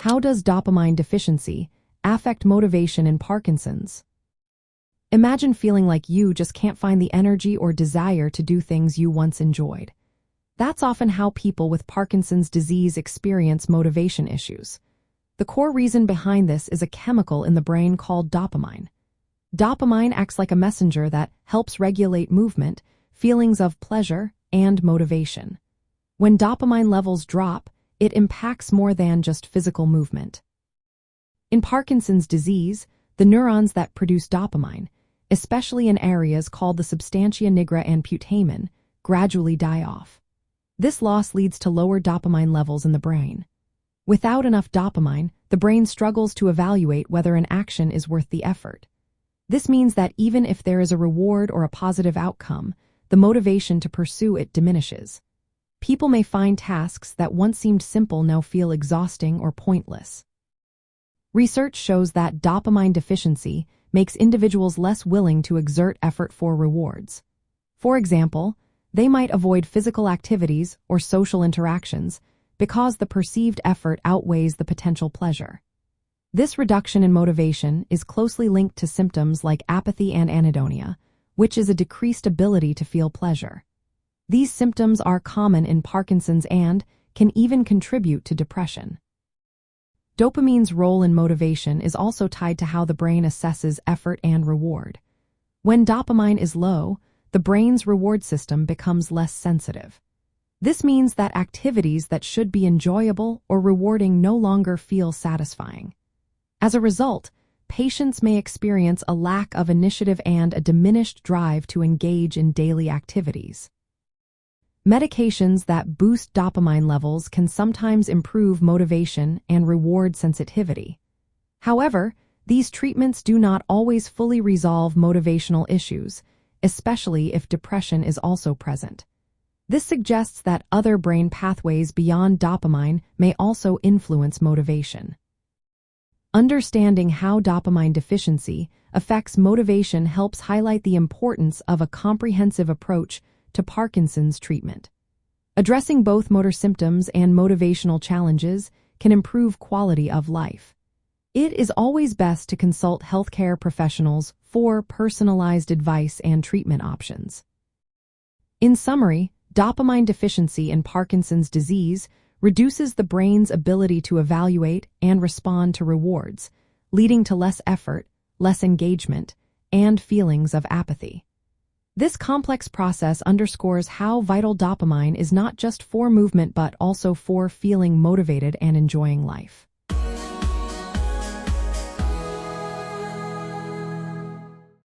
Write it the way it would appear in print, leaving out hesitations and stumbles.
How does dopamine deficiency affect motivation in Parkinson's? Imagine feeling like you just can't find the energy or desire to do things you once enjoyed. That's often how people with Parkinson's disease experience motivation issues. The core reason behind this is a chemical in the brain called dopamine. Dopamine acts like a messenger that helps regulate movement, feelings of pleasure, and motivation. When dopamine levels drop, it impacts more than just physical movement. In Parkinson's disease, the neurons that produce dopamine, especially in areas called the substantia nigra and putamen, gradually die off. This loss leads to lower dopamine levels in the brain. Without enough dopamine, the brain struggles to evaluate whether an action is worth the effort. This means that even if there is a reward or a positive outcome, the motivation to pursue it diminishes. People may find tasks that once seemed simple now feel exhausting or pointless. Research shows that dopamine deficiency makes individuals less willing to exert effort for rewards. For example, they might avoid physical activities or social interactions because the perceived effort outweighs the potential pleasure. This reduction in motivation is closely linked to symptoms like apathy and anhedonia, which is a decreased ability to feel pleasure. These symptoms are common in Parkinson's and can even contribute to depression. Dopamine's role in motivation is also tied to how the brain assesses effort and reward. When dopamine is low, the brain's reward system becomes less sensitive. This means that activities that should be enjoyable or rewarding no longer feel satisfying. As a result, patients may experience a lack of initiative and a diminished drive to engage in daily activities. Medications that boost dopamine levels can sometimes improve motivation and reward sensitivity. However, these treatments do not always fully resolve motivational issues, especially if depression is also present. This suggests that other brain pathways beyond dopamine may also influence motivation. Understanding how dopamine deficiency affects motivation helps highlight the importance of a comprehensive approach to Parkinson's treatment. Addressing both motor symptoms and motivational challenges can improve quality of life. It is always best to consult healthcare professionals for personalized advice and treatment options. In summary, dopamine deficiency in Parkinson's disease reduces the brain's ability to evaluate and respond to rewards, leading to less effort, less engagement, and feelings of apathy. This complex process underscores how vital dopamine is not just for movement but also for feeling motivated and enjoying life.